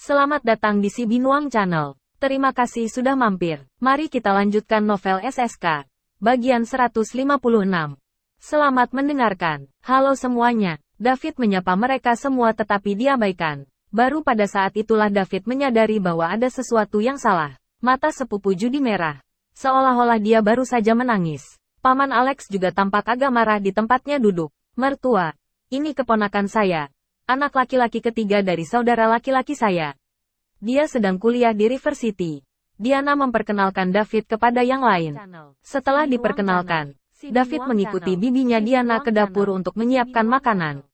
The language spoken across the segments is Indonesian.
Selamat datang di Si Binuang Channel. Terima kasih sudah mampir. Mari kita lanjutkan novel SSK. Bagian 156. Selamat mendengarkan. Halo semuanya. David menyapa mereka semua tetapi diabaikan. Baru pada saat itulah David menyadari bahwa ada sesuatu yang salah. Mata sepupu Judy merah. Seolah-olah dia baru saja menangis. Paman Alex juga tampak agak marah di tempatnya duduk. Mertua, ini keponakan saya. Anak laki-laki ketiga dari saudara laki-laki saya. Dia sedang kuliah di River City. Diana memperkenalkan David kepada yang lain. Setelah diperkenalkan, David mengikuti bibinya Diana ke dapur untuk menyiapkan makanan.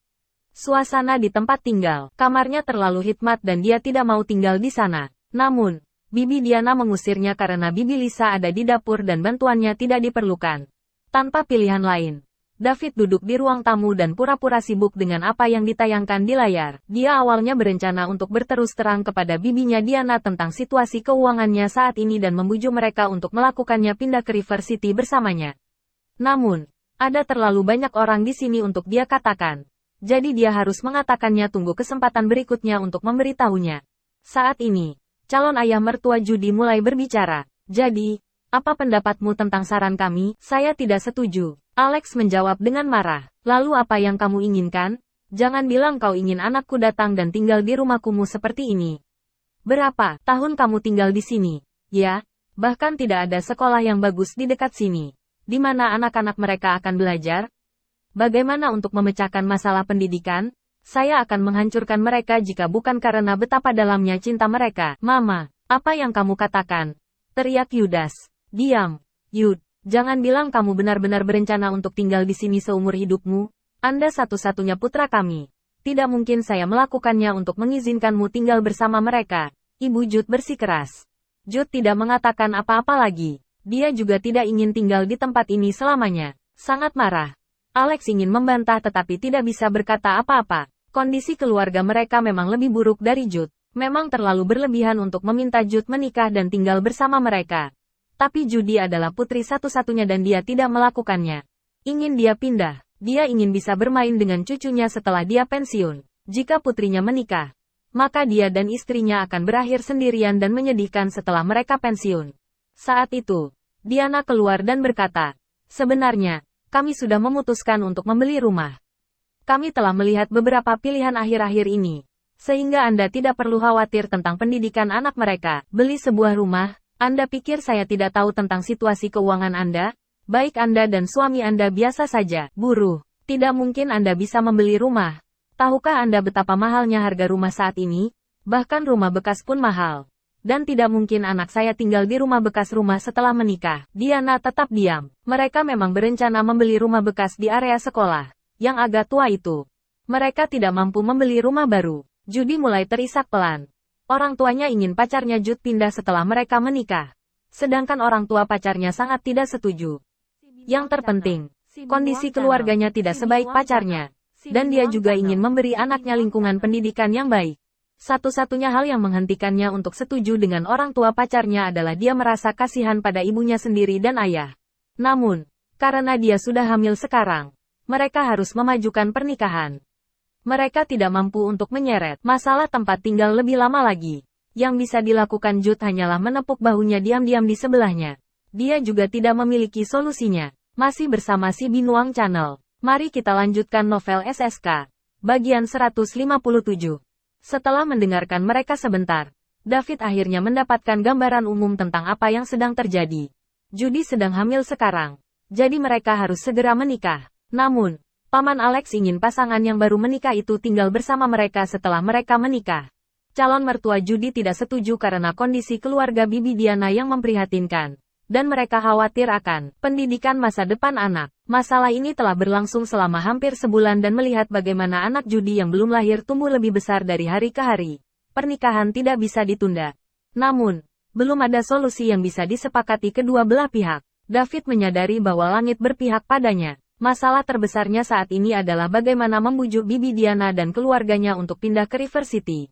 Suasana di tempat tinggal, kamarnya terlalu hikmat dan dia tidak mau tinggal di sana. Namun, bibi Diana mengusirnya karena bibi Lisa ada di dapur dan bantuannya tidak diperlukan. Tanpa pilihan lain, David duduk di ruang tamu dan pura-pura sibuk dengan apa yang ditayangkan di layar. Dia awalnya berencana untuk berterus terang kepada bibinya Diana tentang situasi keuangannya saat ini dan membujuk mereka untuk melakukannya pindah ke River City bersamanya. Namun, ada terlalu banyak orang di sini untuk dia katakan. Jadi dia harus mengatakannya tunggu kesempatan berikutnya untuk memberitahunya. Saat ini, calon ayah mertua Judy mulai berbicara. Jadi, apa pendapatmu tentang saran kami? Saya tidak setuju. Alex menjawab dengan marah. Lalu apa yang kamu inginkan? Jangan bilang kau ingin anakku datang dan tinggal di rumahkumu seperti ini. Berapa tahun kamu tinggal di sini? Ya, bahkan tidak ada sekolah yang bagus di dekat sini. Di mana anak-anak mereka akan belajar? Bagaimana untuk memecahkan masalah pendidikan? Saya akan menghancurkan mereka jika bukan karena betapa dalamnya cinta mereka. Mama, apa yang kamu katakan? Teriak Yudas. Diam, Yud. Jangan bilang kamu benar-benar berencana untuk tinggal di sini seumur hidupmu. Anda satu-satunya putra kami. Tidak mungkin saya melakukannya untuk mengizinkanmu tinggal bersama mereka. Ibu Jude bersikeras. Jude tidak mengatakan apa-apa lagi. Dia juga tidak ingin tinggal di tempat ini selamanya. Sangat marah. Alex ingin membantah tetapi tidak bisa berkata apa-apa. Kondisi keluarga mereka memang lebih buruk dari Jude. Memang terlalu berlebihan untuk meminta Jude menikah dan tinggal bersama mereka. Tapi Judy adalah putri satu-satunya dan dia tidak melakukannya. Ingin dia pindah. Dia ingin bisa bermain dengan cucunya setelah dia pensiun. Jika putrinya menikah, maka dia dan istrinya akan berakhir sendirian dan menyedihkan setelah mereka pensiun. Saat itu, Diana keluar dan berkata, sebenarnya, kami sudah memutuskan untuk membeli rumah. Kami telah melihat beberapa pilihan akhir-akhir ini. Sehingga Anda tidak perlu khawatir tentang pendidikan anak mereka. Beli sebuah rumah. Anda pikir saya tidak tahu tentang situasi keuangan Anda? Baik Anda dan suami Anda biasa saja, buruh. Tidak mungkin Anda bisa membeli rumah. Tahukah Anda betapa mahalnya harga rumah saat ini? Bahkan rumah bekas pun mahal. Dan tidak mungkin anak saya tinggal di rumah bekas rumah setelah menikah. Diana tetap diam. Mereka memang berencana membeli rumah bekas di area sekolah, yang agak tua itu. Mereka tidak mampu membeli rumah baru. Judy mulai terisak pelan. Orang tuanya ingin pacarnya Jude pindah setelah mereka menikah. Sedangkan orang tua pacarnya sangat tidak setuju. Yang terpenting, kondisi keluarganya tidak sebaik pacarnya. Dan dia juga ingin memberi anaknya lingkungan pendidikan yang baik. Satu-satunya hal yang menghentikannya untuk setuju dengan orang tua pacarnya adalah dia merasa kasihan pada ibunya sendiri dan ayah. Namun, karena dia sudah hamil sekarang, mereka harus memajukan pernikahan. Mereka tidak mampu untuk menyeret masalah tempat tinggal lebih lama lagi. Yang bisa dilakukan Jude hanyalah menepuk bahunya diam-diam di sebelahnya. Dia juga tidak memiliki solusinya. Masih bersama Si Binuang Channel. Mari kita lanjutkan novel SSK. Bagian 157. Setelah mendengarkan mereka sebentar, David akhirnya mendapatkan gambaran umum tentang apa yang sedang terjadi. Judy sedang hamil sekarang. Jadi mereka harus segera menikah. Namun, Paman Alex ingin pasangan yang baru menikah itu tinggal bersama mereka setelah mereka menikah. Calon mertua Judy tidak setuju karena kondisi keluarga bibi Diana yang memprihatinkan. Dan mereka khawatir akan pendidikan masa depan anak. Masalah ini telah berlangsung selama hampir sebulan dan melihat bagaimana anak Judy yang belum lahir tumbuh lebih besar dari hari ke hari. Pernikahan tidak bisa ditunda. Namun, belum ada solusi yang bisa disepakati kedua belah pihak. David menyadari bahwa langit berpihak padanya. Masalah terbesarnya saat ini adalah bagaimana membujuk bibi Diana dan keluarganya untuk pindah ke River City.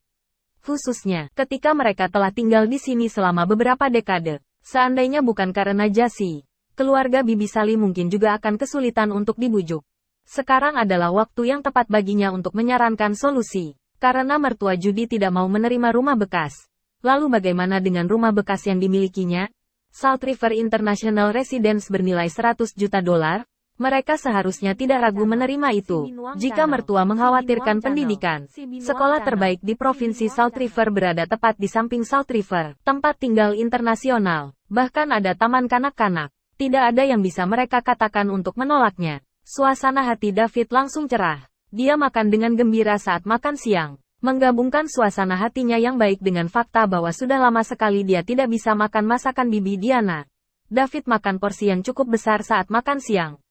Khususnya, ketika mereka telah tinggal di sini selama beberapa dekade. Seandainya bukan karena Jasi, keluarga bibi Sally mungkin juga akan kesulitan untuk dibujuk. Sekarang adalah waktu yang tepat baginya untuk menyarankan solusi. Karena mertua Judy tidak mau menerima rumah bekas. Lalu bagaimana dengan rumah bekas yang dimilikinya? Salt River International Residence bernilai 100 juta dolar. Mereka seharusnya tidak ragu menerima itu. Jika mertua mengkhawatirkan pendidikan, sekolah terbaik di Provinsi Salt River berada tepat di samping Salt River, tempat tinggal internasional. Bahkan ada taman kanak-kanak. Tidak ada yang bisa mereka katakan untuk menolaknya. Suasana hati David langsung cerah. Dia makan dengan gembira saat makan siang. Menggabungkan suasana hatinya yang baik dengan fakta bahwa sudah lama sekali dia tidak bisa makan masakan Bibi Diana. David makan porsi yang cukup besar saat makan siang.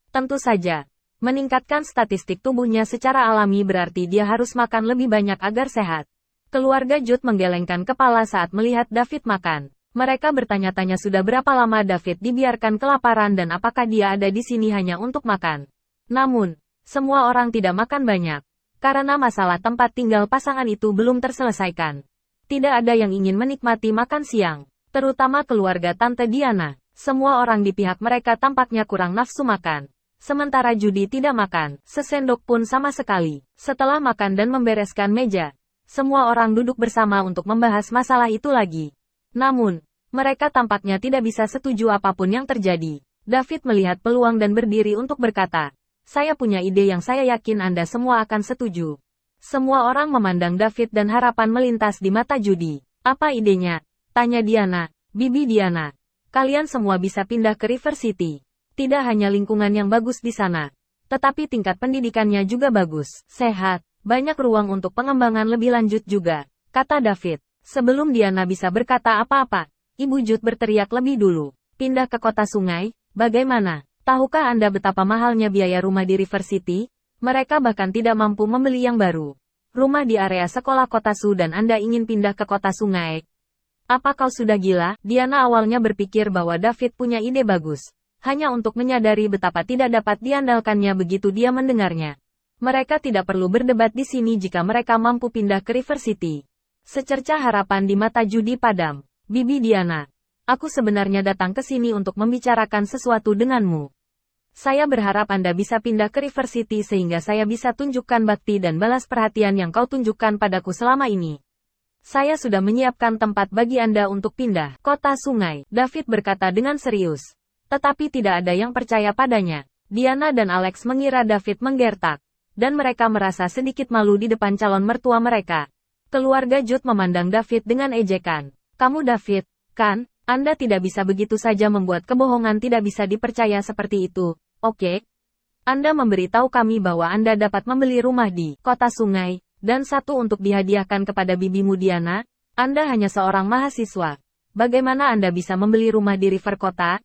Tentu saja, meningkatkan statistik tubuhnya secara alami berarti dia harus makan lebih banyak agar sehat. Keluarga Judd menggelengkan kepala saat melihat David makan. Mereka bertanya-tanya sudah berapa lama David dibiarkan kelaparan dan apakah dia ada di sini hanya untuk makan. Namun, semua orang tidak makan banyak. Karena masalah tempat tinggal pasangan itu belum terselesaikan. Tidak ada yang ingin menikmati makan siang. Terutama keluarga Tante Diana. Semua orang di pihak mereka tampaknya kurang nafsu makan. Sementara Judy tidak makan, sesendok pun sama sekali. Setelah makan dan membereskan meja, semua orang duduk bersama untuk membahas masalah itu lagi. Namun, mereka tampaknya tidak bisa setuju apapun yang terjadi. David melihat peluang dan berdiri untuk berkata, "Saya punya ide yang saya yakin Anda semua akan setuju." Semua orang memandang David dan harapan melintas di mata Judy. "Apa idenya?" tanya Diana. "Bibi Diana, kalian semua bisa pindah ke River City. Tidak hanya lingkungan yang bagus di sana, tetapi tingkat pendidikannya juga bagus, sehat, banyak ruang untuk pengembangan lebih lanjut juga," kata David. Sebelum Diana bisa berkata apa-apa, Ibu Judd berteriak lebih dulu. "Pindah ke kota sungai, bagaimana? Tahukah Anda betapa mahalnya biaya rumah di River City? Mereka bahkan tidak mampu membeli yang baru. Rumah di area sekolah kota Su dan Anda ingin pindah ke kota sungai? Apa kau sudah gila?" Diana awalnya berpikir bahwa David punya ide bagus. Hanya untuk menyadari betapa tidak dapat diandalkannya begitu dia mendengarnya. Mereka tidak perlu berdebat di sini jika mereka mampu pindah ke River City. Secercah harapan di mata Judy padam. "Bibi Diana, aku sebenarnya datang ke sini untuk membicarakan sesuatu denganmu. Saya berharap Anda bisa pindah ke River City sehingga saya bisa tunjukkan bakti dan balas perhatian yang kau tunjukkan padaku selama ini. Saya sudah menyiapkan tempat bagi Anda untuk pindah." "Kota sungai," David berkata dengan serius. Tetapi tidak ada yang percaya padanya. Diana dan Alex mengira David menggertak. Dan mereka merasa sedikit malu di depan calon mertua mereka. Keluarga Judd memandang David dengan ejekan. "Kamu David, kan? Anda tidak bisa begitu saja membuat kebohongan tidak bisa dipercaya seperti itu, oke? Anda memberitahu kami bahwa Anda dapat membeli rumah di kota sungai, dan satu untuk dihadiahkan kepada bibimu Diana. Anda hanya seorang mahasiswa. Bagaimana Anda bisa membeli rumah di River Kota?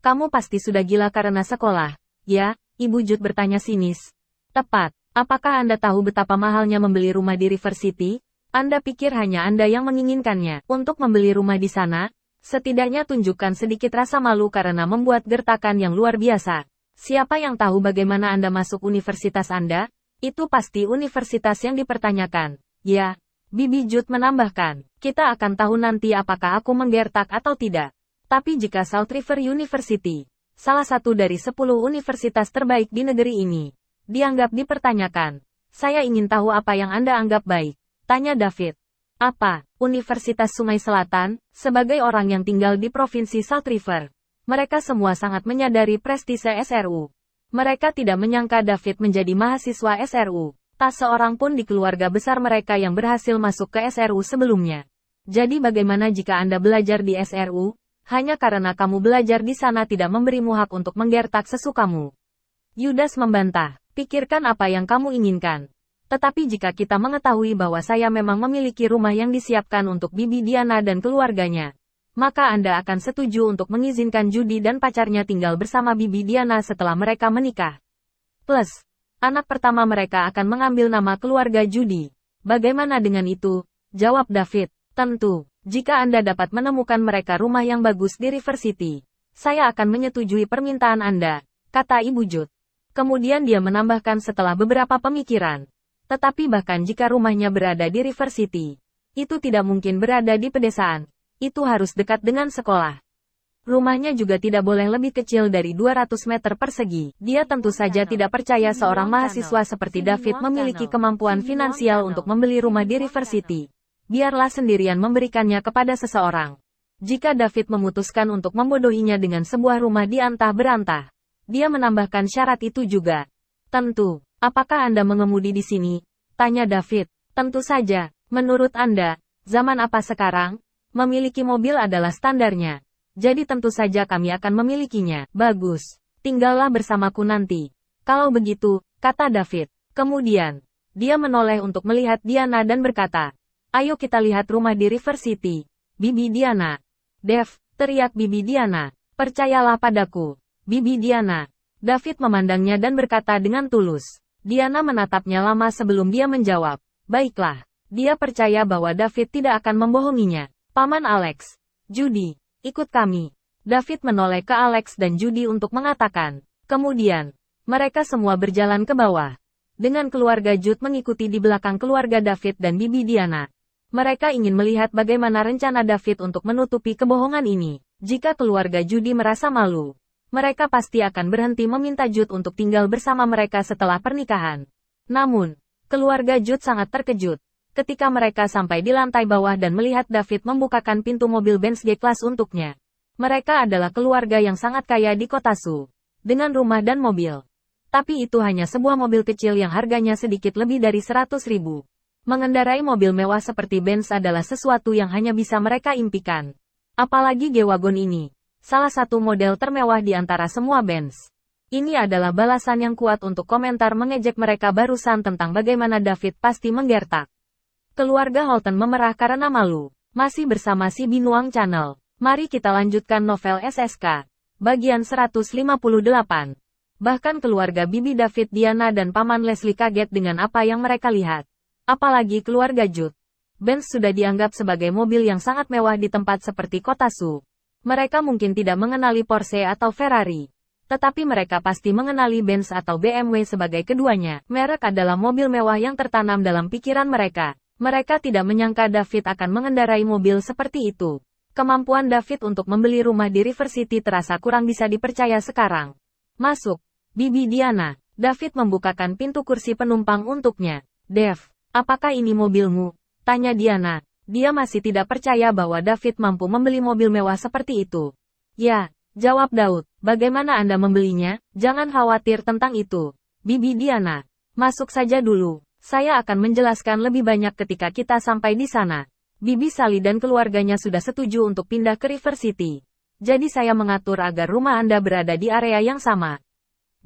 Kamu pasti sudah gila karena sekolah, ya?" Ibu Judd bertanya sinis. "Tepat. Apakah Anda tahu betapa mahalnya membeli rumah di River City? Anda pikir hanya Anda yang menginginkannya untuk membeli rumah di sana? Setidaknya tunjukkan sedikit rasa malu karena membuat gertakan yang luar biasa. Siapa yang tahu bagaimana Anda masuk universitas Anda? Itu pasti universitas yang dipertanyakan." "Ya," Bibi Judd menambahkan, "kita akan tahu nanti apakah aku menggertak atau tidak. Tapi jika Salt River University, salah satu dari 10 universitas terbaik di negeri ini, dianggap dipertanyakan, saya ingin tahu apa yang Anda anggap baik," tanya David. "Apa, Universitas Sungai Selatan?" Sebagai orang yang tinggal di Provinsi Salt River, mereka semua sangat menyadari prestise SRU. Mereka tidak menyangka David menjadi mahasiswa SRU. Tak seorang pun di keluarga besar mereka yang berhasil masuk ke SRU sebelumnya. "Jadi bagaimana jika Anda belajar di SRU? Hanya karena kamu belajar di sana tidak memberimu hak untuk menggertak sesukamu." Yudas membantah, "Pikirkan apa yang kamu inginkan. Tetapi jika kita mengetahui bahwa saya memang memiliki rumah yang disiapkan untuk Bibi Diana dan keluarganya, maka Anda akan setuju untuk mengizinkan Judy dan pacarnya tinggal bersama Bibi Diana setelah mereka menikah. Plus, anak pertama mereka akan mengambil nama keluarga Judy. Bagaimana dengan itu?" jawab David. "Tentu. Jika Anda dapat menemukan mereka rumah yang bagus di River City, saya akan menyetujui permintaan Anda," kata Ibu Judd. Kemudian dia menambahkan setelah beberapa pemikiran, "Tetapi bahkan jika rumahnya berada di River City, itu tidak mungkin berada di pedesaan. Itu harus dekat dengan sekolah." Rumahnya juga tidak boleh lebih kecil dari 200 meter persegi. Dia tentu saja tidak percaya seorang mahasiswa seperti David memiliki kemampuan finansial untuk membeli rumah di River City. Biarlah sendirian memberikannya kepada seseorang. Jika David memutuskan untuk membodohinya dengan sebuah rumah di antah berantah, dia menambahkan syarat itu juga. Tentu, apakah Anda mengemudi di sini? Tanya David. Tentu saja, menurut Anda, zaman apa sekarang? Memiliki mobil adalah standarnya. Jadi tentu saja kami akan memilikinya. Bagus. Tinggallah bersamaku nanti. Kalau begitu, kata David. Kemudian, dia menoleh untuk melihat Diana dan berkata, ayo kita lihat rumah di River City. Bibi Diana. Dev, teriak Bibi Diana. Percayalah padaku. Bibi Diana. David memandangnya dan berkata dengan tulus. Diana menatapnya lama sebelum dia menjawab. Baiklah. Dia percaya bahwa David tidak akan membohonginya. Paman Alex. Judy. Ikut kami. David menoleh ke Alex dan Judy untuk mengatakan. Kemudian, mereka semua berjalan ke bawah. Dengan keluarga Jude mengikuti di belakang keluarga David dan Bibi Diana. Mereka ingin melihat bagaimana rencana David untuk menutupi kebohongan ini. Jika keluarga Judy merasa malu, mereka pasti akan berhenti meminta Jude untuk tinggal bersama mereka setelah pernikahan. Namun, keluarga Jude sangat terkejut ketika mereka sampai di lantai bawah dan melihat David membukakan pintu mobil Benz G-Class untuknya. Mereka adalah keluarga yang sangat kaya di kota Su, dengan rumah dan mobil. Tapi itu hanya sebuah mobil kecil yang harganya sedikit lebih dari 100.000. Mengendarai mobil mewah seperti Benz adalah sesuatu yang hanya bisa mereka impikan. Apalagi G-Wagon ini, salah satu model termewah di antara semua Benz. Ini adalah balasan yang kuat untuk komentar mengejek mereka barusan tentang bagaimana David pasti menggertak. Keluarga Holton memerah karena malu. Masih bersama si Binuang Channel. Mari kita lanjutkan novel SSK. Bagian 158. Bahkan keluarga Bibi David Diana dan Paman Leslie kaget dengan apa yang mereka lihat. Apalagi keluarga Jude. Benz sudah dianggap sebagai mobil yang sangat mewah di tempat seperti kota Su. Mereka mungkin tidak mengenali Porsche atau Ferrari. Tetapi mereka pasti mengenali Benz atau BMW sebagai keduanya. Merek adalah mobil mewah yang tertanam dalam pikiran mereka. Mereka tidak menyangka David akan mengendarai mobil seperti itu. Kemampuan David untuk membeli rumah di River City terasa kurang bisa dipercaya sekarang. Masuk, Bibi Diana. David membukakan pintu kursi penumpang untuknya. Dev, apakah ini mobilmu? Tanya Diana. Dia masih tidak percaya bahwa David mampu membeli mobil mewah seperti itu. Ya, jawab Daud. Bagaimana Anda membelinya? Jangan khawatir tentang itu. Bibi Diana. Masuk saja dulu. Saya akan menjelaskan lebih banyak ketika kita sampai di sana. Bibi Sally dan keluarganya sudah setuju untuk pindah ke River City. Jadi saya mengatur agar rumah Anda berada di area yang sama.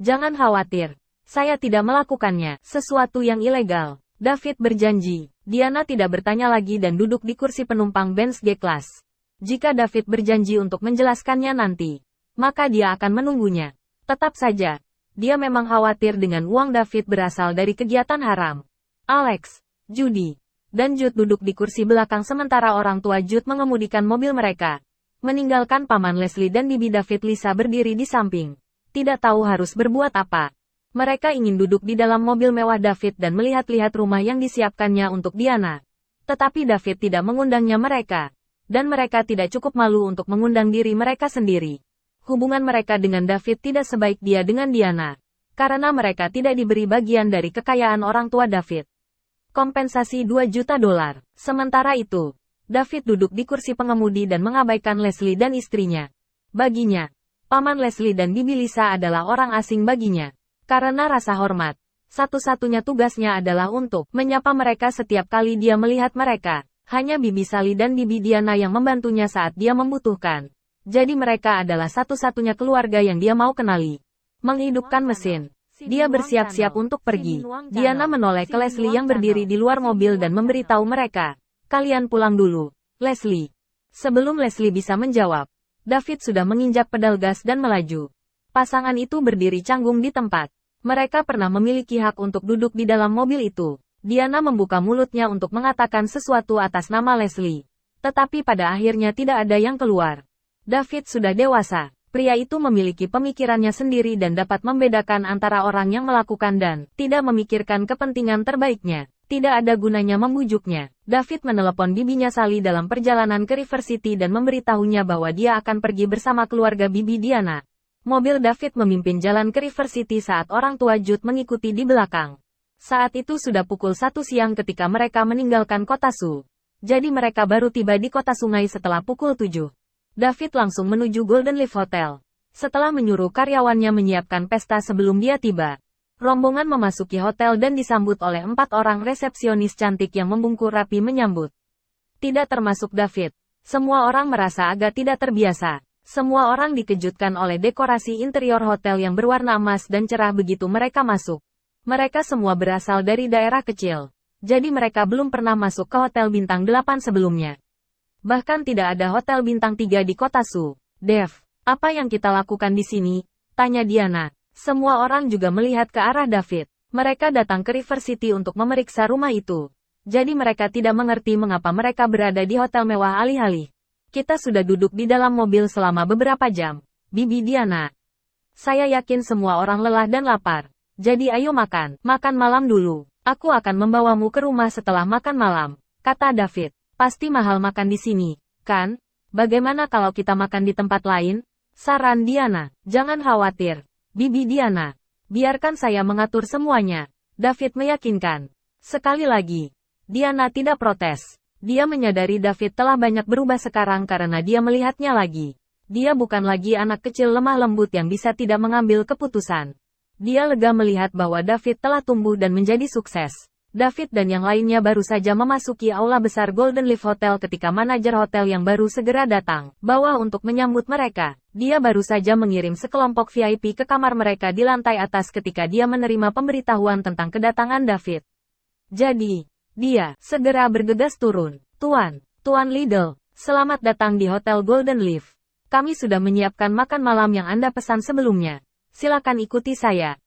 Jangan khawatir. Saya tidak melakukannya. Sesuatu yang ilegal. David berjanji. Diana tidak bertanya lagi dan duduk di kursi penumpang Benz G-Class. Jika David berjanji untuk menjelaskannya nanti, maka dia akan menunggunya. Tetap saja, dia memang khawatir dengan uang David berasal dari kegiatan haram. Alex, Judy, dan Jude duduk di kursi belakang sementara orang tua Jude mengemudikan mobil mereka. Meninggalkan Paman Leslie dan Bibi David Lisa berdiri di samping. Tidak tahu harus berbuat apa. Mereka ingin duduk di dalam mobil mewah David dan melihat-lihat rumah yang disiapkannya untuk Diana. Tetapi David tidak mengundangnya mereka. Dan mereka tidak cukup malu untuk mengundang diri mereka sendiri. Hubungan mereka dengan David tidak sebaik dia dengan Diana. Karena mereka tidak diberi bagian dari kekayaan orang tua David. Kompensasi $2 juta. Sementara itu, David duduk di kursi pengemudi dan mengabaikan Leslie dan istrinya. Baginya, Paman Leslie dan Bibi Lisa adalah orang asing baginya. Karena rasa hormat, satu-satunya tugasnya adalah untuk menyapa mereka setiap kali dia melihat mereka. Hanya Bibi Sally dan Bibi Diana yang membantunya saat dia membutuhkan. Jadi mereka adalah satu-satunya keluarga yang dia mau kenali. Menghidupkan mesin. Dia bersiap-siap untuk pergi. Diana menoleh ke Leslie yang berdiri di luar mobil dan memberitahu mereka. Kalian pulang dulu, Leslie. Sebelum Leslie bisa menjawab, David sudah menginjak pedal gas dan melaju. Pasangan itu berdiri canggung di tempat. Mereka pernah memiliki hak untuk duduk di dalam mobil itu. Diana membuka mulutnya untuk mengatakan sesuatu atas nama Leslie. Tetapi pada akhirnya tidak ada yang keluar. David sudah dewasa. Pria itu memiliki pemikirannya sendiri dan dapat membedakan antara orang yang melakukan dan tidak memikirkan kepentingan terbaiknya. Tidak ada gunanya membujuknya. David menelepon bibinya Sally dalam perjalanan ke River City dan memberitahunya bahwa dia akan pergi bersama keluarga bibi Diana. Mobil David memimpin jalan ke River City saat orang tua Jude mengikuti di belakang. Saat itu sudah pukul 1 siang ketika mereka meninggalkan kota Su. Jadi mereka baru tiba di kota sungai setelah pukul 7. David langsung menuju Golden Leaf Hotel. Setelah menyuruh karyawannya menyiapkan pesta sebelum dia tiba. Rombongan memasuki hotel dan disambut oleh 4 orang resepsionis cantik yang membungkuk rapi menyambut. Tidak termasuk David. Semua orang merasa agak tidak terbiasa. Semua orang dikejutkan oleh dekorasi interior hotel yang berwarna emas dan cerah begitu mereka masuk. Mereka semua berasal dari daerah kecil. Jadi mereka belum pernah masuk ke hotel bintang 8 sebelumnya. Bahkan tidak ada hotel bintang 3 di kota Su. Dev, apa yang kita lakukan di sini? Tanya Diana. Semua orang juga melihat ke arah David. Mereka datang ke River City untuk memeriksa rumah itu. Jadi mereka tidak mengerti mengapa mereka berada di hotel mewah alih-alih. Kita sudah duduk di dalam mobil selama beberapa jam. Bibi Diana. Saya yakin semua orang lelah dan lapar. Jadi ayo makan. Makan malam dulu. Aku akan membawamu ke rumah setelah makan malam. Kata David. Pasti mahal makan di sini, kan? Bagaimana kalau kita makan di tempat lain? Saran Diana. Jangan khawatir. Bibi Diana, biarkan saya mengatur semuanya. David meyakinkan. Sekali lagi, Diana tidak protes. Dia menyadari David telah banyak berubah sekarang karena dia melihatnya lagi. Dia bukan lagi anak kecil lemah lembut yang bisa tidak mengambil keputusan. Dia lega melihat bahwa David telah tumbuh dan menjadi sukses. David dan yang lainnya baru saja memasuki aula besar Golden Leaf Hotel ketika manajer hotel yang baru segera datang, bawa untuk menyambut mereka. Dia baru saja mengirim sekelompok VIP ke kamar mereka di lantai atas ketika dia menerima pemberitahuan tentang kedatangan David. Jadi, dia segera bergegas turun. Tuan Liddell, selamat datang di Hotel Golden Leaf. Kami sudah menyiapkan makan malam yang Anda pesan sebelumnya. Silakan ikuti saya.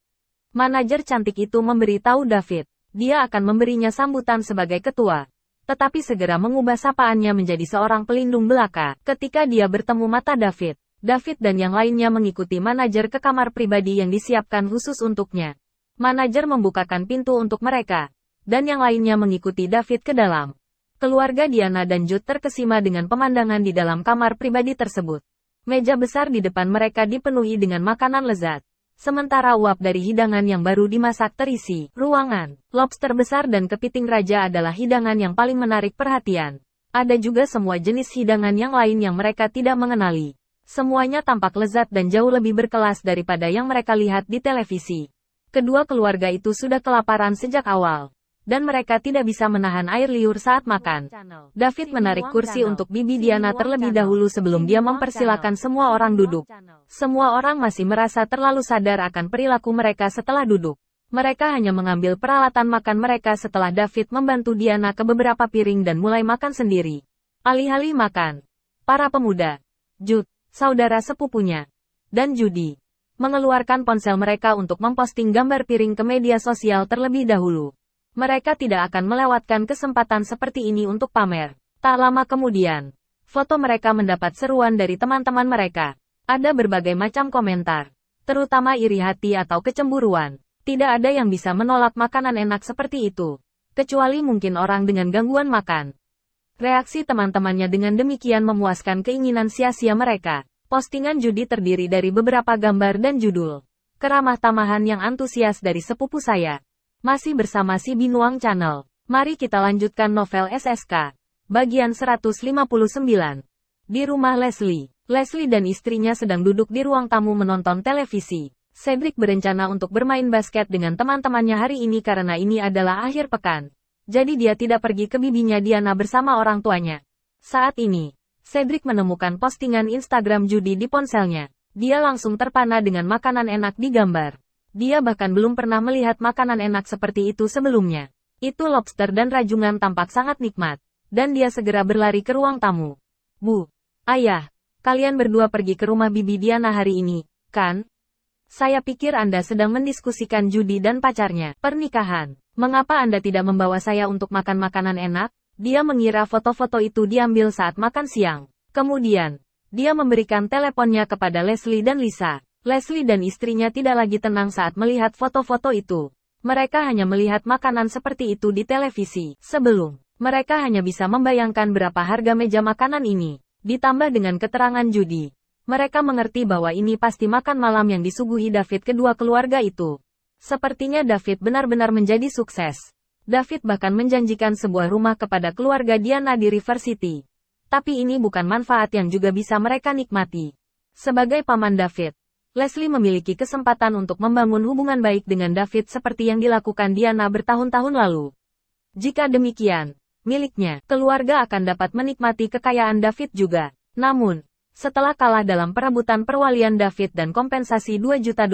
Manajer cantik itu memberitahu David. Dia akan memberinya sambutan sebagai ketua. Tetapi segera mengubah sapaannya menjadi seorang pelindung belaka. Ketika dia bertemu mata David, David dan yang lainnya mengikuti manajer ke kamar pribadi yang disiapkan khusus untuknya. Manajer membukakan pintu untuk mereka. Dan yang lainnya mengikuti David ke dalam. Keluarga Diana dan Jude terkesima dengan pemandangan di dalam kamar pribadi tersebut. Meja besar di depan mereka dipenuhi dengan makanan lezat. Sementara uap dari hidangan yang baru dimasak terisi ruangan. Lobster besar dan kepiting raja adalah hidangan yang paling menarik perhatian. Ada juga semua jenis hidangan yang lain yang mereka tidak mengenali. Semuanya tampak lezat dan jauh lebih berkelas daripada yang mereka lihat di televisi. Kedua keluarga itu sudah kelaparan sejak awal. Dan mereka tidak bisa menahan air liur saat makan. David menarik kursi untuk Bibi Diana terlebih dahulu sebelum dia mempersilakan semua orang duduk. Semua orang masih merasa terlalu sadar akan perilaku mereka setelah duduk. Mereka hanya mengambil peralatan makan mereka setelah David membantu Diana ke beberapa piring dan mulai makan sendiri. Alih-alih makan, para pemuda, Jude, saudara sepupunya, dan Judy, mengeluarkan ponsel mereka untuk memposting gambar piring ke media sosial terlebih dahulu. Mereka tidak akan melewatkan kesempatan seperti ini untuk pamer. Tak lama kemudian, foto mereka mendapat seruan dari teman-teman mereka. Ada berbagai macam komentar, terutama iri hati atau kecemburuan. Tidak ada yang bisa menolak makanan enak seperti itu, kecuali mungkin orang dengan gangguan makan. Reaksi teman-temannya dengan demikian memuaskan keinginan sia-sia mereka. Postingan Judy terdiri dari beberapa gambar dan judul. Keramah tamahan yang antusias dari sepupu saya. Masih bersama si Binuang Channel. Mari kita lanjutkan novel SSK. Bagian 159. Di rumah Leslie. Leslie dan istrinya sedang duduk di ruang tamu menonton televisi. Cedric berencana untuk bermain basket dengan teman-temannya hari ini karena ini adalah akhir pekan. Jadi dia tidak pergi ke bibinya Diana bersama orang tuanya. Saat ini, Cedric menemukan postingan Instagram Judy di ponselnya. Dia langsung terpana dengan makanan enak di gambar. Dia bahkan belum pernah melihat makanan enak seperti itu sebelumnya. Itu lobster dan rajungan tampak sangat nikmat. Dan dia segera berlari ke ruang tamu. Bu, ayah, kalian berdua pergi ke rumah bibi Diana hari ini, kan? Saya pikir Anda sedang mendiskusikan Judy dan pacarnya, pernikahan. Mengapa Anda tidak membawa saya untuk makan makanan enak? Dia mengira foto-foto itu diambil saat makan siang. Kemudian, dia memberikan teleponnya kepada Leslie dan Lisa. Leslie dan istrinya tidak lagi tenang saat melihat foto-foto itu. Mereka hanya melihat makanan seperti itu di televisi. Sebelum, mereka hanya bisa membayangkan berapa harga meja makanan ini. Ditambah dengan keterangan Judy, mereka mengerti bahwa ini pasti makan malam yang disuguhi David kedua keluarga itu. Sepertinya David benar-benar menjadi sukses. David bahkan menjanjikan sebuah rumah kepada keluarga Diana di River City. Tapi ini bukan manfaat yang juga bisa mereka nikmati. Sebagai paman David, Leslie memiliki kesempatan untuk membangun hubungan baik dengan David seperti yang dilakukan Diana bertahun-tahun lalu. Jika demikian, miliknya, keluarga akan dapat menikmati kekayaan David juga. Namun, setelah kalah dalam perebutan perwalian David dan kompensasi $2 juta,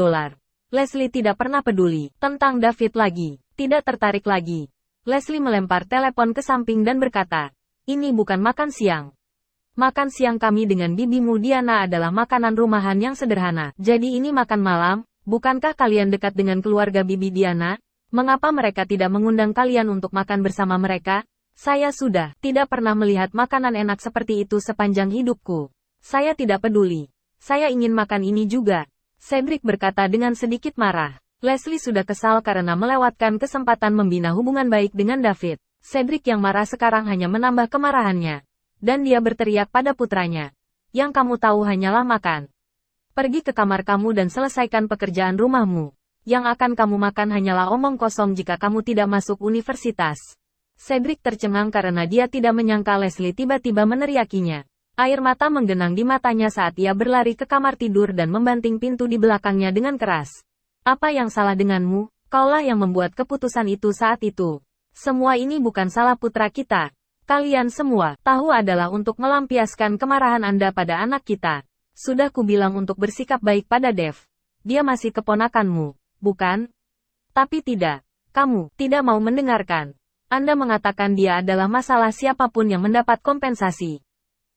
Leslie tidak pernah peduli tentang David lagi, tidak tertarik lagi. Leslie melempar telepon ke samping dan berkata, "Ini bukan makan siang. Makan siang kami dengan bibimu Diana adalah makanan rumahan yang sederhana. Jadi ini makan malam, bukankah kalian dekat dengan keluarga bibi Diana? Mengapa mereka tidak mengundang kalian untuk makan bersama mereka? Saya sudah tidak pernah melihat makanan enak seperti itu sepanjang hidupku. Saya tidak peduli. Saya ingin makan ini juga." Cedric berkata dengan sedikit marah. Leslie sudah kesal karena melewatkan kesempatan membina hubungan baik dengan David. Cedric yang marah sekarang hanya menambah kemarahannya. Dan dia berteriak pada putranya. "Yang kamu tahu hanyalah makan. Pergi ke kamar kamu dan selesaikan pekerjaan rumahmu. Yang akan kamu makan hanyalah omong kosong jika kamu tidak masuk universitas." Cedric tercengang karena dia tidak menyangka Leslie tiba-tiba meneriakinya. Air mata menggenang di matanya saat ia berlari ke kamar tidur dan membanting pintu di belakangnya dengan keras. "Apa yang salah denganmu? Kaulah yang membuat keputusan itu saat itu. Semua ini bukan salah putra kita. Kalian semua tahu adalah untuk melampiaskan kemarahan Anda pada anak kita. Sudah kubilang untuk bersikap baik pada Dev. Dia masih keponakanmu, bukan? Tapi tidak. Kamu tidak mau mendengarkan. Anda mengatakan dia adalah masalah siapapun yang mendapat kompensasi.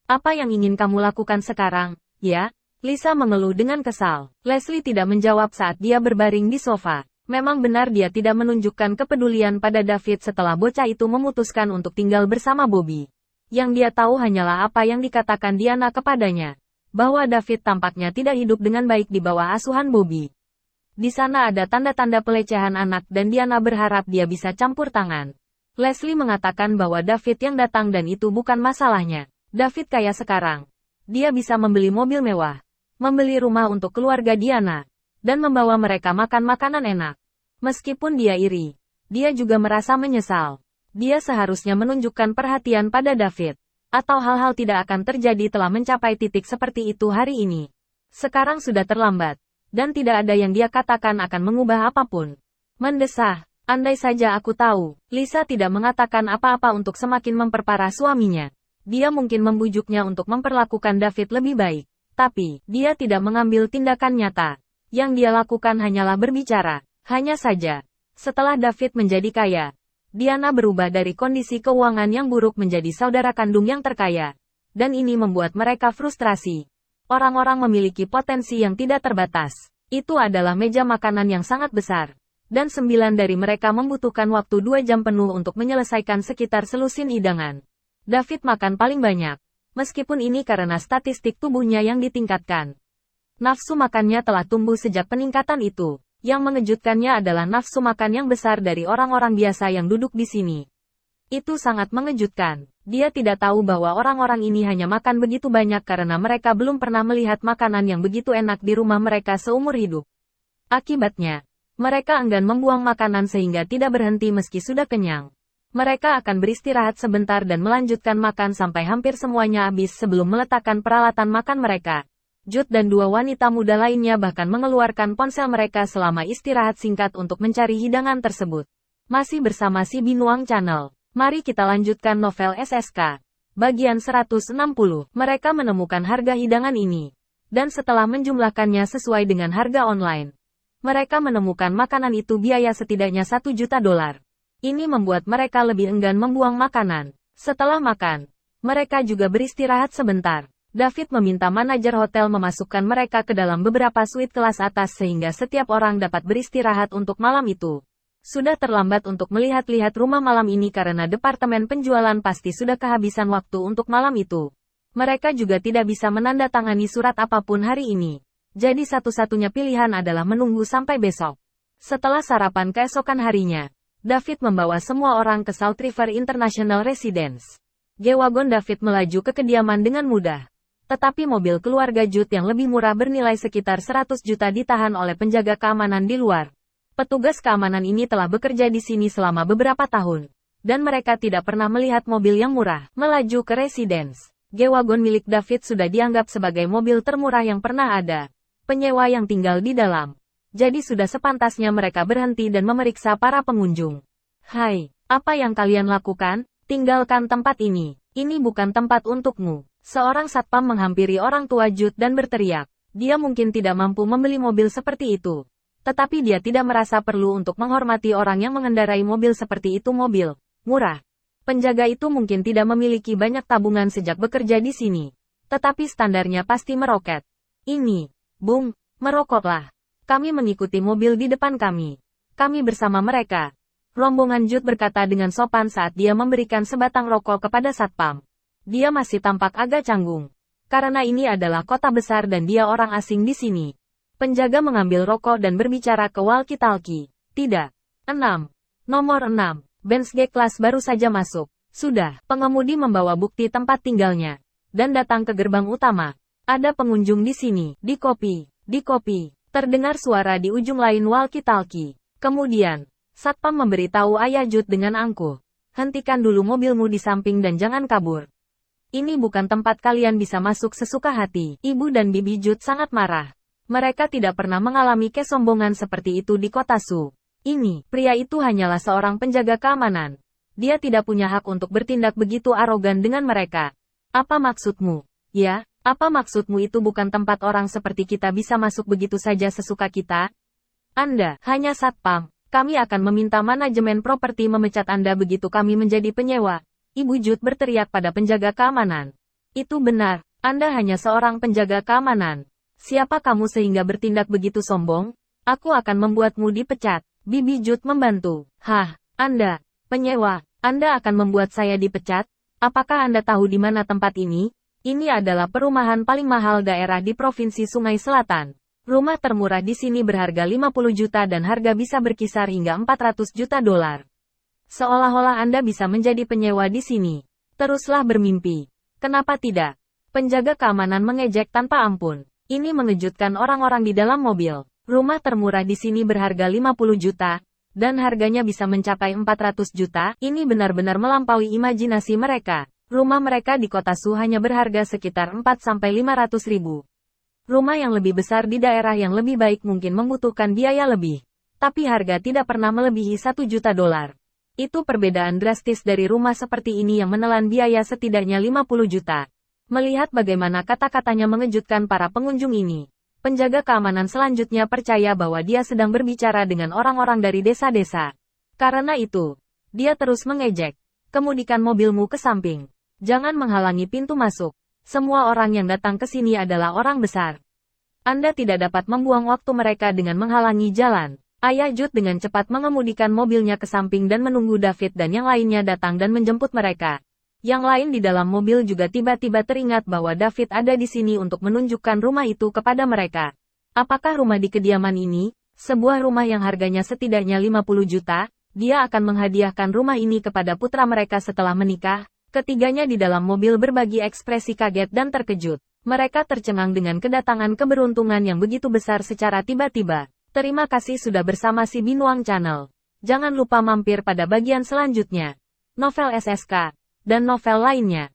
Apa yang ingin kamu lakukan sekarang, ya?" Lisa mengeluh dengan kesal. Leslie tidak menjawab saat dia berbaring di sofa. Memang benar dia tidak menunjukkan kepedulian pada David setelah bocah itu memutuskan untuk tinggal bersama Bobby. Yang dia tahu hanyalah apa yang dikatakan Diana kepadanya. Bahwa David tampaknya tidak hidup dengan baik di bawah asuhan Bobby. Di sana ada tanda-tanda pelecehan anak dan Diana berharap dia bisa campur tangan. Leslie mengatakan bahwa David yang datang dan itu bukan masalahnya. David kaya sekarang. Dia bisa membeli mobil mewah. Membeli rumah untuk keluarga Diana. Dan membawa mereka makan makanan enak. Meskipun dia iri, dia juga merasa menyesal. Dia seharusnya menunjukkan perhatian pada David. Atau hal-hal tidak akan terjadi telah mencapai titik seperti itu hari ini. Sekarang sudah terlambat. Dan tidak ada yang dia katakan akan mengubah apapun. Mendesah, andai saja aku tahu. Lisa tidak mengatakan apa-apa untuk semakin memperparah suaminya. Dia mungkin membujuknya untuk memperlakukan David lebih baik. Tapi, dia tidak mengambil tindakan nyata. Yang dia lakukan hanyalah berbicara. Hanya saja, setelah David menjadi kaya, Diana berubah dari kondisi keuangan yang buruk menjadi saudara kandung yang terkaya. Dan ini membuat mereka frustrasi. Orang-orang memiliki potensi yang tidak terbatas. Itu adalah meja makanan yang sangat besar. Dan 9 dari mereka membutuhkan waktu 2 jam penuh untuk menyelesaikan sekitar selusin hidangan. David makan paling banyak. Meskipun ini karena statistik tubuhnya yang ditingkatkan. Nafsu makannya telah tumbuh sejak peningkatan itu. Yang mengejutkannya adalah nafsu makan yang besar dari orang-orang biasa yang duduk di sini. Itu sangat mengejutkan. Dia tidak tahu bahwa orang-orang ini hanya makan begitu banyak karena mereka belum pernah melihat makanan yang begitu enak di rumah mereka seumur hidup. Akibatnya, mereka enggan membuang makanan sehingga tidak berhenti meski sudah kenyang. Mereka akan beristirahat sebentar dan melanjutkan makan sampai hampir semuanya habis sebelum meletakkan peralatan makan mereka. Jude dan 2 wanita muda lainnya bahkan mengeluarkan ponsel mereka selama istirahat singkat untuk mencari hidangan tersebut. Masih bersama si Binuang Channel. Mari kita lanjutkan novel SSK. Bagian 160. Mereka menemukan harga hidangan ini. Dan setelah menjumlahkannya sesuai dengan harga online, mereka menemukan makanan itu biaya setidaknya $1 juta. Ini membuat mereka lebih enggan membuang makanan. Setelah makan, mereka juga beristirahat sebentar. David meminta manajer hotel memasukkan mereka ke dalam beberapa suite kelas atas sehingga setiap orang dapat beristirahat untuk malam itu. Sudah terlambat untuk melihat-lihat rumah malam ini karena departemen penjualan pasti sudah kehabisan waktu untuk malam itu. Mereka juga tidak bisa menandatangani surat apapun hari ini. Jadi satu-satunya pilihan adalah menunggu sampai besok. Setelah sarapan keesokan harinya, David membawa semua orang ke Salt River International Residence. G-Wagon David melaju ke kediaman dengan mudah. Tetapi mobil keluarga Jude yang lebih murah bernilai sekitar 100 juta ditahan oleh penjaga keamanan di luar. Petugas keamanan ini telah bekerja di sini selama beberapa tahun. Dan mereka tidak pernah melihat mobil yang murah melaju ke residence. G-Wagon milik David sudah dianggap sebagai mobil termurah yang pernah ada. Penyewa yang tinggal di dalam. Jadi sudah sepantasnya mereka berhenti dan memeriksa para pengunjung. Hai, apa yang kalian lakukan? Tinggalkan tempat ini. Ini bukan tempat untukmu. Seorang satpam menghampiri orang tua Jude dan berteriak. Dia mungkin tidak mampu membeli mobil seperti itu. Tetapi dia tidak merasa perlu untuk menghormati orang yang mengendarai mobil seperti itu mobil murah. Penjaga itu mungkin tidak memiliki banyak tabungan sejak bekerja di sini. Tetapi standarnya pasti meroket. Ini, Bung, merokoklah. Kami mengikuti mobil di depan kami. Kami bersama mereka. Rombongan Jude berkata dengan sopan saat dia memberikan sebatang rokok kepada satpam. Dia masih tampak agak canggung. Karena ini adalah kota besar dan dia orang asing di sini. Penjaga mengambil rokok dan berbicara ke walkie-talkie. Tidak. 6. Nomor 6. Benz G-Class baru saja masuk. Sudah. Pengemudi membawa bukti tempat tinggalnya. Dan datang ke gerbang utama. Ada pengunjung di sini. Di kopi. Terdengar suara di ujung lain walkie-talkie. Kemudian, satpam memberitahu ayah Jude dengan angkuh. Hentikan dulu mobilmu di samping dan jangan kabur. Ini bukan tempat kalian bisa masuk sesuka hati. Ibu dan bibi Jude sangat marah. Mereka tidak pernah mengalami kesombongan seperti itu di kota Su. Ini, pria itu hanyalah seorang penjaga keamanan. Dia tidak punya hak untuk bertindak begitu arogan dengan mereka. Apa maksudmu? Ya? Apa maksudmu itu bukan tempat orang seperti kita bisa masuk begitu saja sesuka kita? Anda hanya satpam. Kami akan meminta manajemen properti memecat Anda begitu kami menjadi penyewa. Ibu Jude berteriak pada penjaga keamanan. Itu benar, Anda hanya seorang penjaga keamanan. Siapa kamu sehingga bertindak begitu sombong? Aku akan membuatmu dipecat. Bibi Jude membantu. Hah, Anda, penyewa, Anda akan membuat saya dipecat? Apakah Anda tahu di mana tempat ini? Ini adalah perumahan paling mahal daerah di Provinsi Sungai Selatan. Rumah termurah di sini berharga 50 juta dan harga bisa berkisar hingga 400 juta dolar. Seolah-olah Anda bisa menjadi penyewa di sini. Teruslah bermimpi. Kenapa tidak? Penjaga keamanan mengejek tanpa ampun. Ini mengejutkan orang-orang di dalam mobil. Rumah termurah di sini berharga 50 juta, dan harganya bisa mencapai 400 juta. Ini benar-benar melampaui imajinasi mereka. Rumah mereka di kota Su hanya berharga sekitar 4-500 ribu. Rumah yang lebih besar di daerah yang lebih baik mungkin membutuhkan biaya lebih. Tapi harga tidak pernah melebihi 1 juta dolar. Itu perbedaan drastis dari rumah seperti ini yang menelan biaya setidaknya 50 juta. Melihat bagaimana kata-katanya mengejutkan para pengunjung ini, penjaga keamanan selanjutnya percaya bahwa dia sedang berbicara dengan orang-orang dari desa-desa. Karena itu, dia terus mengejek. Kemudikan mobilmu ke samping. Jangan menghalangi pintu masuk. Semua orang yang datang ke sini adalah orang besar. Anda tidak dapat membuang waktu mereka dengan menghalangi jalan. Ayah Jude dengan cepat mengemudikan mobilnya ke samping dan menunggu David dan yang lainnya datang dan menjemput mereka. Yang lain di dalam mobil juga tiba-tiba teringat bahwa David ada di sini untuk menunjukkan rumah itu kepada mereka. Apakah rumah di kediaman ini? Sebuah rumah yang harganya setidaknya 50 juta? Dia akan menghadiahkan rumah ini kepada putra mereka setelah menikah. Ketiganya di dalam mobil berbagi ekspresi kaget dan terkejut. Mereka tercengang dengan kedatangan keberuntungan yang begitu besar secara tiba-tiba. Terima kasih sudah bersama si Binuang Channel. Jangan lupa mampir pada bagian selanjutnya. Novel SSK dan novel lainnya.